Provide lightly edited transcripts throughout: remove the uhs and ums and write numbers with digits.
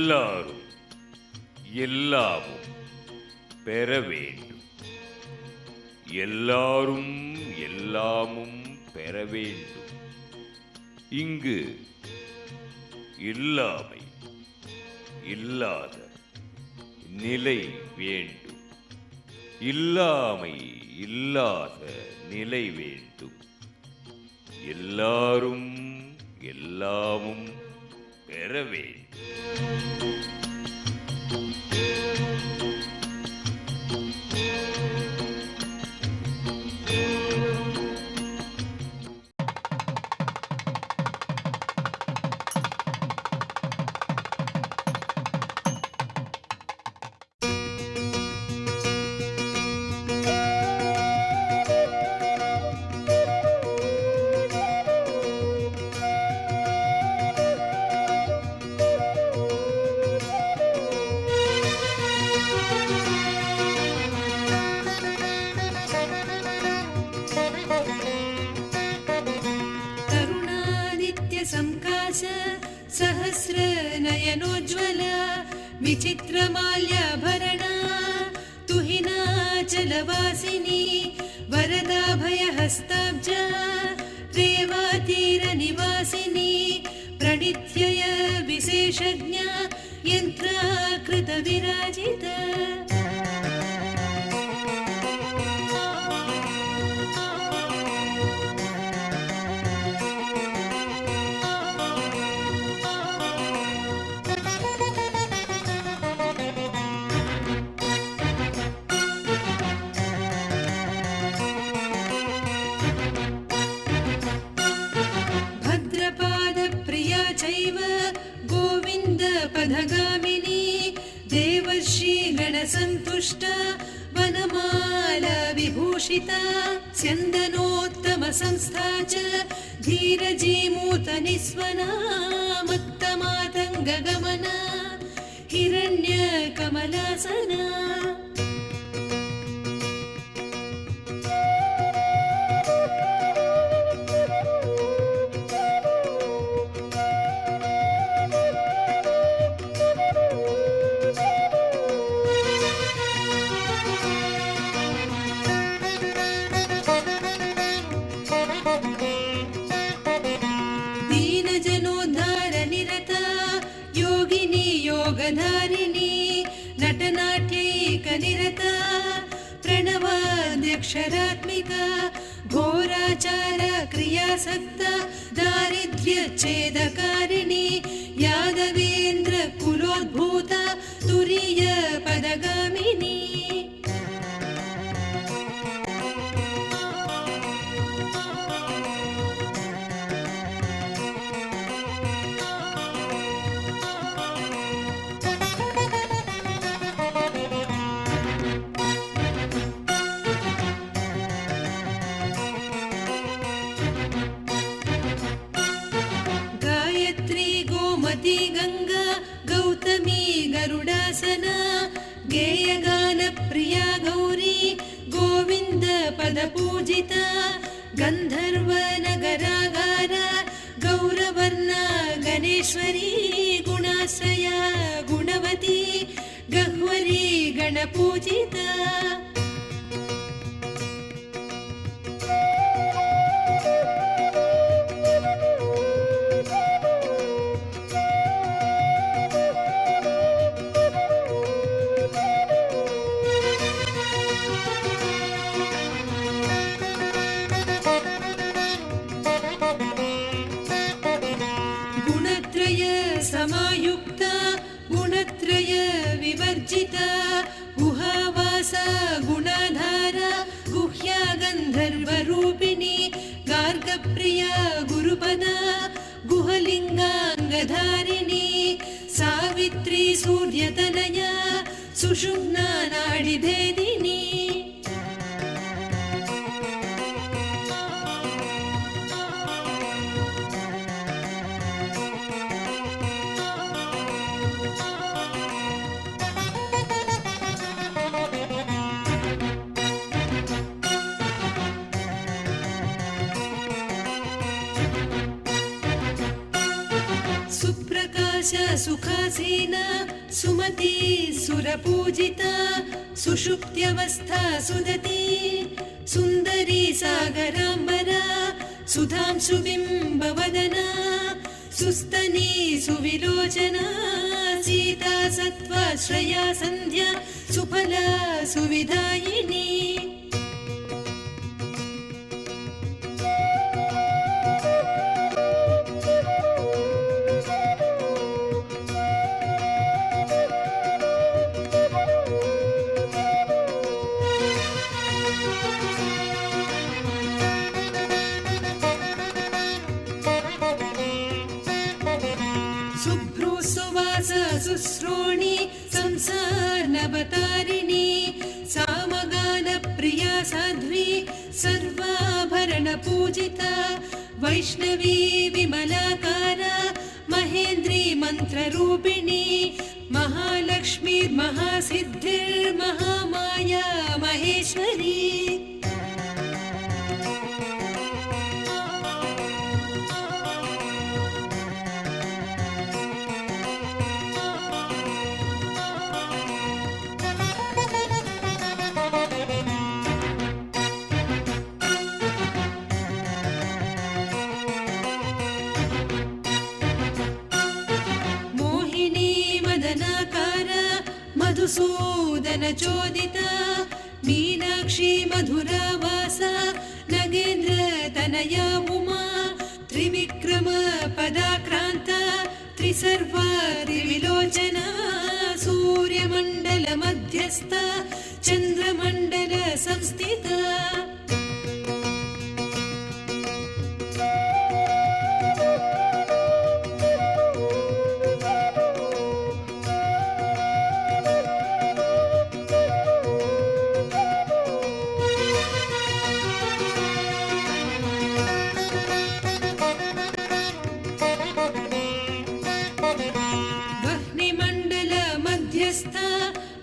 எல்லாரும் எல்லாமும் பெற வேண்டும். எல்லாரும் எல்லாமும் பெற வேண்டும். இங்கு இல்லாமை இல்லாத நிலை வேண்டும். இல்லாமை இல்லாத நிலை வேண்டும். எல்லாரும் எல்லாமும் பெற வேண்டும். सहस्रनयनोज्ज्वल विचित्रमाल्याभरणा तुहिनाचलवासिनी वरदाभयहस्ताब्जा रेवातीरनिवासिनी प्रणित्यय विशेषज्ञा यन्त्राकृतविराजिता पदगामिनी देवर्षि गणसन्तुष्टा वनमाला विभूषिता स्यन्दनोत्तम संस्था च धीरजीमूतनिस्वना मत्तमातङ्गगमना हिरण्यकमलासना योगधारिणी नटनाट्यैकनिरता प्रणवाद्यक्षरात्मिका घोराचारा क्रियासक्ता दारिद्र्यच्छेदकारिणी यादवेन्द्र कुलोद्भूता तुरीय पदगामिनी गंगा गौतमी गरुडासना गेयगान प्रिया गौरी गोविंद पद पूजिता गंधर्व नगरागारा गौरवर्णा गणेश्वरी गुणाश्रया गुणवती गह्वरी गणपूजिता समायुक्ता गुणत्रय विवर्जिता गुहावासा गुणाधारा गुह्या गन्धर्वरूपिणी गार्गप्रिया गुरुपदा गुहलिङ्गाङ्गधारिणी सावित्री सूर्यतनया सुषुम्ना नाडिभेदिनी सुखासीना सुमती सुरपूजिता सुषुप्त्यवस्था सुदती सुन्दरी सागराम्बरा सुधांशुबिम्बवदना सुस्तनी सुविलोचना सीता सत्त्वाश्रया सन्ध्या सुफला सुविधायिनी शुश्रोणी संसारनवतारिणी सामगानप्रिया साध्वी सर्वाभरणपूजिता वैष्णवी विमलाकारा महेन्द्री मन्त्ररूपिणी महालक्ष्मीर्महासिद्धिर्महामाया महेश्वरी मधुसूदनचोदिता मीनाक्षी मधुरावासा नगेन्द्रतनया उमा त्रिविक्रम पदाक्रान्ता त्रिसर्वा त्रिविलोचना सूर्यमण्डलमध्यस्था चन्द्रमण्डल संस्थिता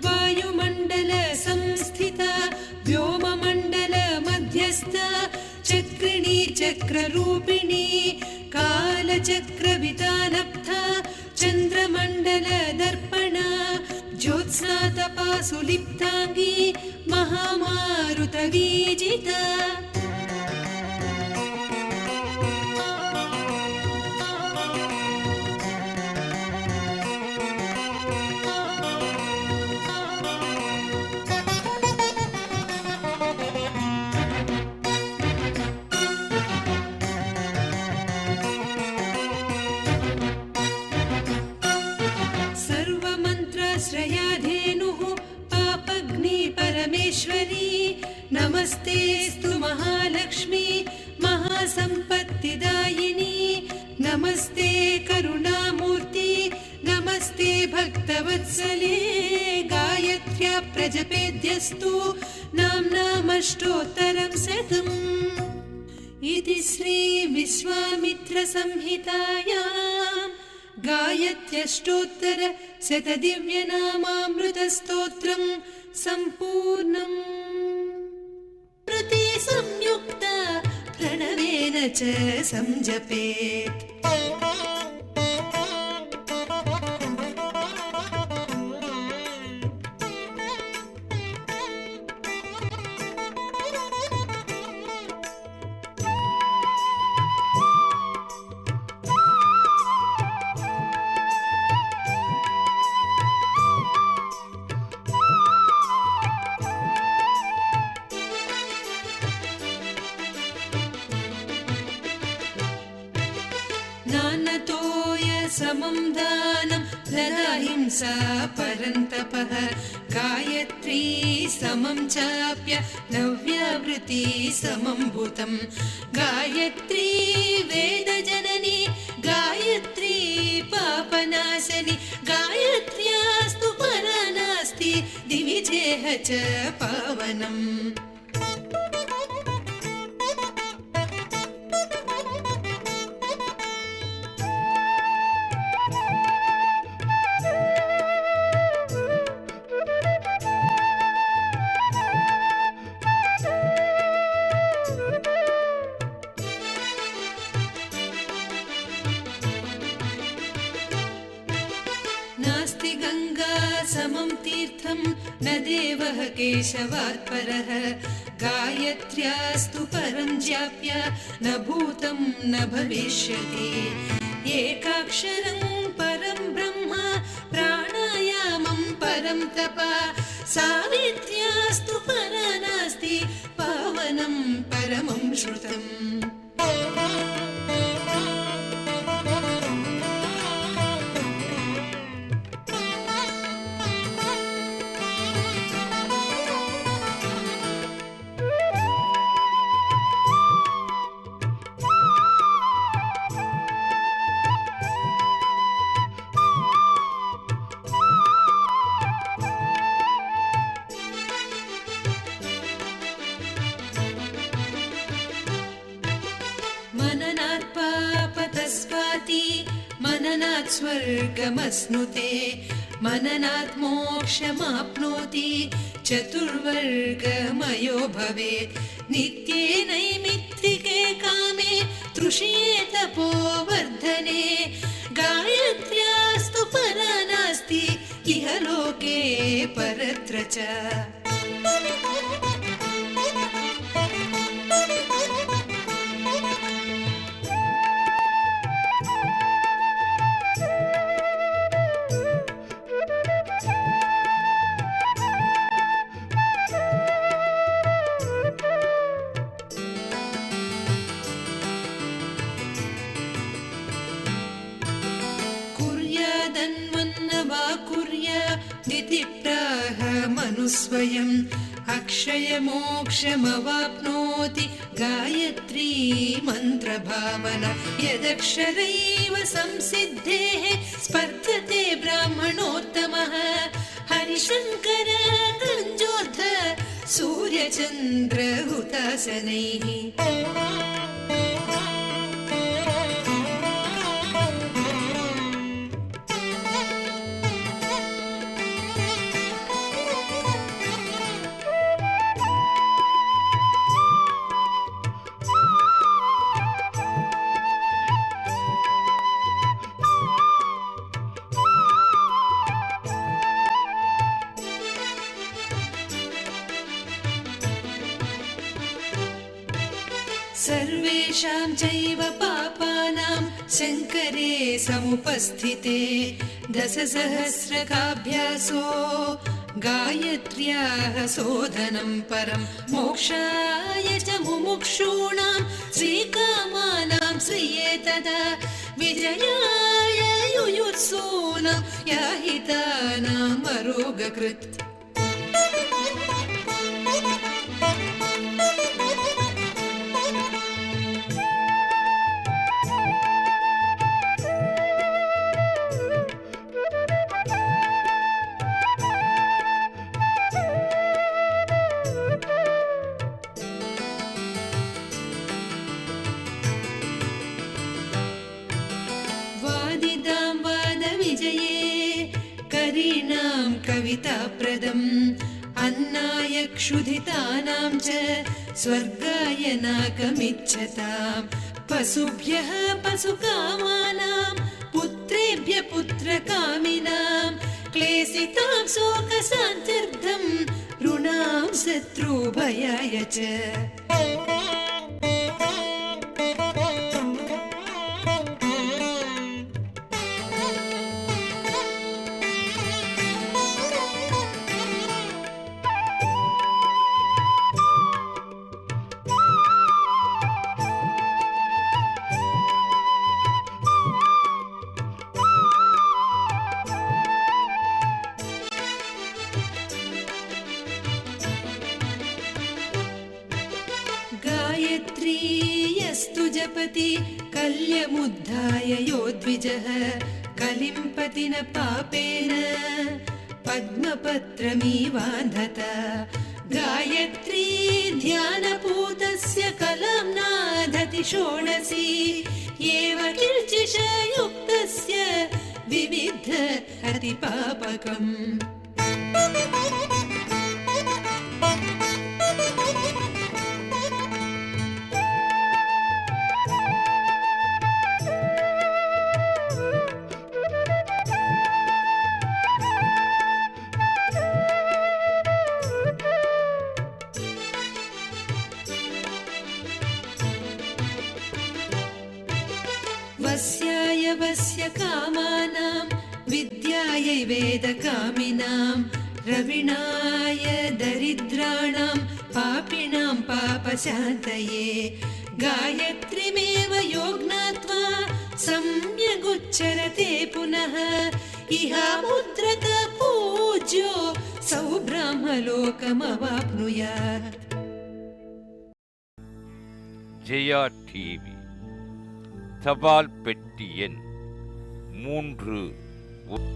वायुमण्डल संस्थिता व्योममण्डल मध्यस्था चक्रिणी चक्ररूपिणी कालचक्रवितानप्था चन्द्रमण्डल दर्पणा ज्योत्स्नातपासुलिप्ताङ्गी महामारुतवीजिता श्रयाधेनुः पापग्नि परमेश्वरी नमस्तेस्तु महालक्ष्मी महासम्पत्तिदायिनी नमस्ते करुणामूर्ति नमस्ते भक्तवत्सले गायत्र्या प्रजपेद्यस्तु नाम्नामष्टोत्तरं शतम् इति श्री विश्वामित्रसंहितायाम् गायत्यष्टोत्तर शतदिव्यनामामृतस्तोत्रं सम्पूर्णम् प्रति संयुक्ता प्रणवेन च संजपेत् समं दानं ददाहिंसा परन्तपः गायत्री समं चाप्य नव्यावृत्ति समं भूतं गायत्री वेदजननी गायत्री पापनाशनी गायत्र्यास्तु परा नास्ति दिवि चेह च पावनम् नास्ति गङ्गा समं तीर्थं न देवः केशवात् परः गायत्र्यास्तु परं ज्ञाप्य न भूतं न भविष्यति एकाक्षरं परं ब्रह्म प्राणायामं परं तप सावित्र्यास्तु परा नास्ति पावनं परमं श्रुतम् मननात् पापतस्वाति मननात् स्वर्गमश्नुते मननात् मोक्षमाप्नोति चतुर्वर्गमयो भवेत् नित्ये नैमित्तिके कामे तृष्ये तपोवर्धने गायत्र्यास्तु परा नास्ति इह लोके परत्र च प्राह मनुस्वयम् अक्षयमोक्षमवाप्नोति गायत्री मन्त्रभावना यदक्षरैव संसिद्धेः स्पर्धते ब्राह्मणोत्तमः हरिशङ्कर कञ्जोऽर्ध सूर्यचन्द्रहुतासनैः सर्वेषां चैव पापानां शङ्करे समुपस्थिते दशसहस्रकाभ्यासो गायत्र्याः शोधनं परं मोक्षाय च मुमुक्षूणां श्रीकामानां श्रिये तदा विजयाय युयुत्सूनां याहितानाम् अरोगकृत् कविताप्रदम् अन्नाय क्षुधितानां च स्वर्गाय नाकमिच्छताम् पशुभ्यः पशुकामानां पुत्रेभ्यः पुत्रकामिनां क्लेशितां शोकशान्त्यर्थं ऋणां शत्रुभयाय च गायत्रीयस्तु जपति कल्यमुद्धाय यो द्विजः कलिं न पापेन पद्मपत्रमीवान्धत गायत्री ध्यानपूतस्य कलां नाधति षोडशी एव किर्चिषयुक्तस्य विविध अतिपापकम् वस्याय वस्य कामानां विद्यायै वेदकामिनां रविणाय दरिद्राणां पापिणां पापशान्तये गायत्रीमेव योज्ञात्वा सम्यगुच्चरते पुनः इहामुद्रत पूज्यो सौब्राह्मलोकमवाप्नुयात्. ஜெயா டிவி தபால் பெட்டி எண் 3